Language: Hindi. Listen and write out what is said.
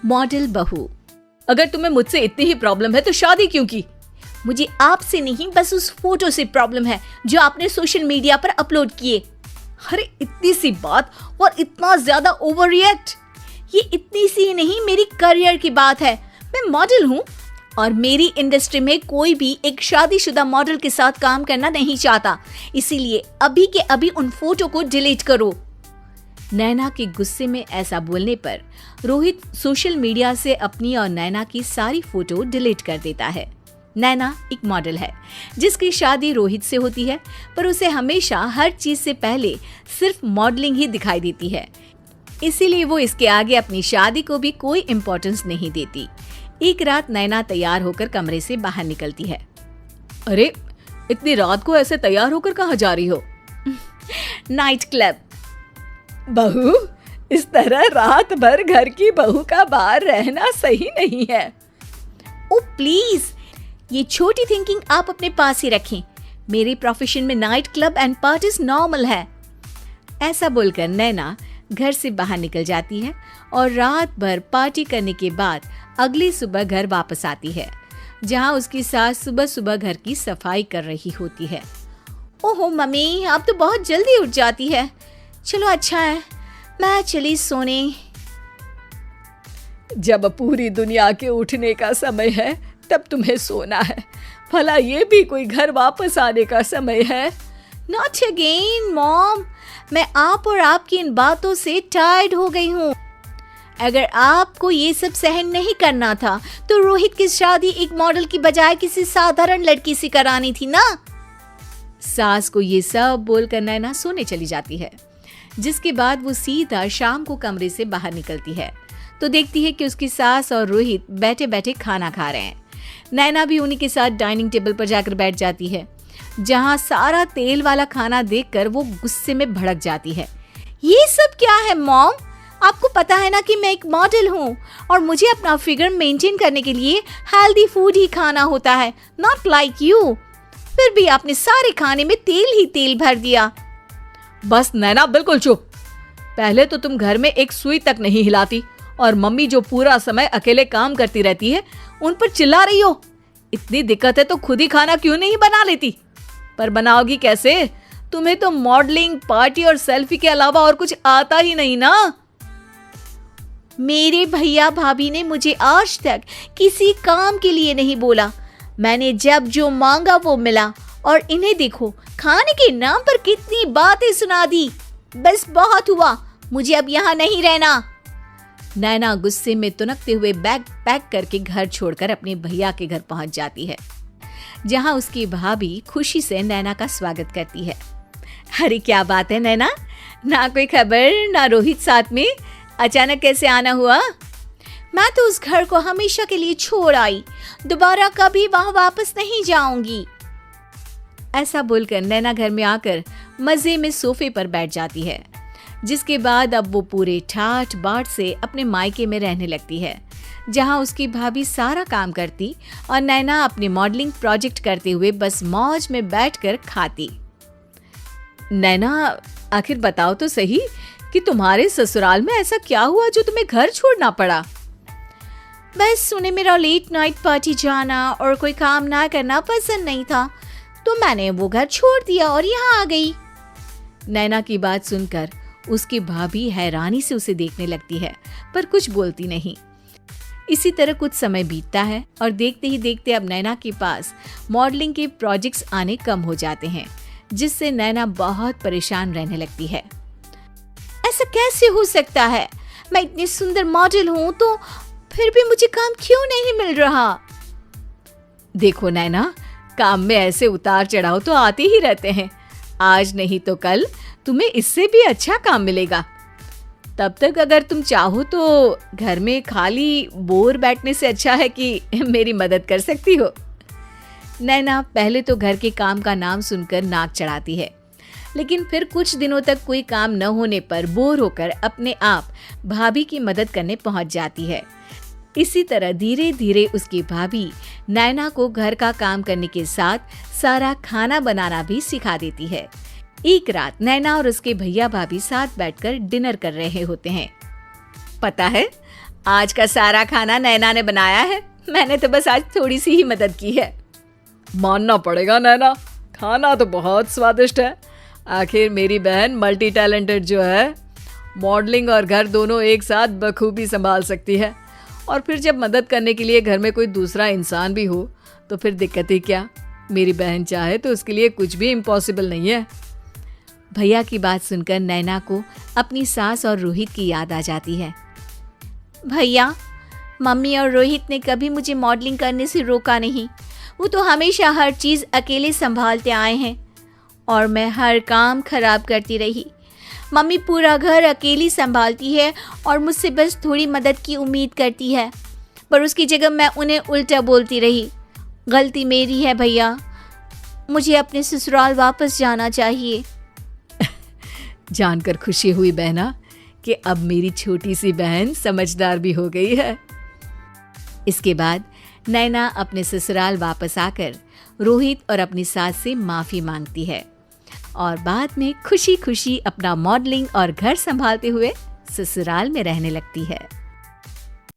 मॉडल बहू। अगर तुम्हें मुझसे इतनी ही प्रॉब्लम है तो शादी क्यों की? मुझे आपसे नहीं, बस उस फोटो से प्रॉब्लम है जो आपने सोशल मीडिया पर अपलोड किए। अरे इतनी सी बात और इतना ज्यादा ओवर रिएक्ट। ये इतनी सी नहीं, मेरी करियर की बात है। मैं मॉडल हूँ और मेरी इंडस्ट्री में कोई भी एक शादीशुदा मॉडल के साथ काम करना नहीं चाहता, इसीलिए अभी के अभी उन फोटो को डिलीट करो। नैना के गुस्से में ऐसा बोलने पर रोहित सोशल मीडिया से अपनी और नैना की सारी फोटो डिलीट कर देता है। नैना एक मॉडल है जिसकी शादी रोहित से होती है, पर उसे हमेशा हर चीज से पहले सिर्फ मॉडलिंग ही दिखाई देती है, इसीलिए वो इसके आगे अपनी शादी को भी कोई इम्पोर्टेंस नहीं देती। एक रात नैना तैयार होकर कमरे से बाहर निकलती है। अरे इतनी रात को ऐसे तैयार होकर कहाँ जा रही हो? Night club. बहू, इस तरह रात भर घर की बहू का बाहर रहना सही नहीं है। ओ प्लीज, ये छोटी थिंकिंग आप अपने पास ही रखें। मेरे प्रोफेशन में night club and parties normal है। ऐसा बोलकर नैना घर से बाहर निकल जाती है और रात भर पार्टी करने के बाद अगली सुबह घर वापस आती है, जहां उसकी सास सुबह सुबह घर की सफाई कर रही होती है। ओहो मम्मी, आप तो बहुत जल्दी उठ जाती है। चलो अच्छा है, मैं चली सोने। जब पूरी दुनिया के उठने का समय है तब तुम्हें सोना है, भला ये भी कोई घर वापस आने का समय है? नॉट अगेन मॉम, मैं आप और आपकी इन बातों से टायर्ड हो गई हूँ। अगर आपको ये सब सहन नहीं करना था तो रोहित की शादी एक मॉडल की बजाय किसी साधारण लड़की से करानी थी ना। सास को ये सब बोलकर नैना सोने चली जाती है, जिसके बाद वो सीधा शाम को कमरे से बाहर निकलती है तो देखती है कि उसकी सास और रोहित बैठे बैठे खाना खा रहे हैं। नैना भी उन्हीं के साथ डाइनिंग टेबल पर जाकर बैठ जाती है, जहां सारा तेल वाला खाना देखकर वो गुस्से में भड़क जाती है। ये सब क्या है मॉम? आपको पता है ना कि मैं एक मॉडल हूँ और मुझे अपना फिगर मेंटेन करने के लिए हेल्दी फूड ही खाना होता है, नॉट लाइक यू। फिर भी आपने सारे खाने में तेल ही तेल भर दिया। बस नैना, बिल्कुल चुप। पहले तो तुम घर में एक सुई तक नहीं हिलाती और मम्मी जो पूरा समय अकेले काम करती रहती है उन पर चिल्ला रही हो। इतनी दिक्कत है तो खुद ही खाना क्यों नहीं बना लेती? पर बनाओगी कैसे? तुम्हें तो मॉडलिंग, पार्टी और सेल्फी के अलावा और कुछ आता ही नहीं ना। मेरे भैया भाभी ने मुझे आज तक किसी काम के लिए नहीं बोला। मैंने जब जो मांगा वो मिला और इन्हें देखो, खाने के नाम पर कितनी बातें सुना दी। बस बहुत हुआ, मुझे अब यहाँ नहीं रहना। नैना गुस्से में तुनकते हुए बैग पैक करके घर छोड़कर अपने भैया के घर पहुंच जाती है, जहां उसकी भाभी खुशी से नैना का स्वागत करती है। अरे क्या बात है नैना, ना कोई खबर ना रोहित साथ में, अचानक कैसे आना हुआ? मैं तो उस घर को हमेशा के लिए छोड़ आई, दोबारा कभी वहां वापस नहीं जाऊंगी। ऐसा बोलकर नैना घर में आकर मजे में सोफे पर बैठ जाती है, जिसके बाद अब वो पूरे ठाठ बाट से अपने मायके में रहने लगती है, जहां उसकी भाभी सारा काम करती और नैना अपने मॉडलिंग प्रोजेक्ट करते हुए बस मौज में बैठकर खाती। नैना, आखिर बताओ तो सही कि तुम्हारे ससुराल में ऐसा क्या हुआ जो तुम्हें घर छोड़ना पड़ा? बस उन्हें मेरा लेट नाइट पार्टी जाना और कोई काम ना करना पसंद नहीं था, तो मैंने वो घर छोड़ दिया और यहाँ आ गई। नैना की बात सुनकर उसकी भाभी हैरानी से उसे देखने लगती है, पर कुछ बोलती नहीं। इसी तरह कुछ समय बीतता है और देखते ही देखते अब नैना के पास मॉडलिंग के प्रोजेक्ट्स आने कम हो जाते हैं, जिससे नैना बहुत परेशान रहने लगती है। ऐसा कैसे हो सकता है? मैं इतनी सुंदर मॉडल हूँ तो फिर भी मुझे काम क्यों नहीं मिल रहा? देखो नैना, काम में ऐसे उतार चढ़ाव तो आते ही रहते हैं। आज नहीं तो कल तुम्हें इससे भी अच्छा काम मिलेगा। तब तक अगर तुम चाहो तो घर में खाली बोर बैठने से अच्छा है कि मेरी मदद कर सकती हो। नैना पहले तो घर के काम का नाम सुनकर नाक चढ़ाती है, लेकिन फिर कुछ दिनों तक कोई काम न होने पर बोर होकर अपने आप भाभी की मदद करने पहुंच जाती है। इसी तरह धीरे धीरे उसकी भाभी नैना को घर का काम करने के साथ सारा खाना बनाना भी सिखा देती है। एक रात नैना और उसके भैया भाभी साथ बैठकर डिनर कर रहे होते हैं। पता है, आज का सारा खाना नैना ने बनाया है, मैंने तो बस आज थोड़ी सी ही मदद की है। मानना पड़ेगा नैना, खाना तो बहुत स्वादिष्ट है। आखिर मेरी बहन मल्टी टैलेंटेड जो है, मॉडलिंग और घर दोनों एक साथ बखूबी संभाल सकती है। और फिर जब मदद करने के लिए घर में कोई दूसरा इंसान भी हो तो फिर दिक्कत ही क्या। मेरी बहन चाहे तो उसके लिए कुछ भी इम्पॉसिबल नहीं है। भैया की बात सुनकर नैना को अपनी सास और रोहित की याद आ जाती है। भैया, मम्मी और रोहित ने कभी मुझे मॉडलिंग करने से रोका नहीं। वो तो हमेशा हर चीज़ अकेले संभालते आए हैं और मैं हर काम खराब करती रही। मम्मी पूरा घर अकेली संभालती है और मुझसे बस थोड़ी मदद की उम्मीद करती है, पर उसकी जगह मैं उन्हें उल्टा बोलती रही। गलती मेरी है भैया, मुझे अपने ससुराल वापस जाना चाहिए। जानकर खुशी हुई बहना कि अब मेरी छोटी सी बहन समझदार भी हो गई है। इसके बाद नैना अपने ससुराल वापस आकर रोहित और अपनी सास से माफ़ी मांगती है और बाद में खुशी खुशी अपना मॉडलिंग और घर संभालते हुए ससुराल में रहने लगती है।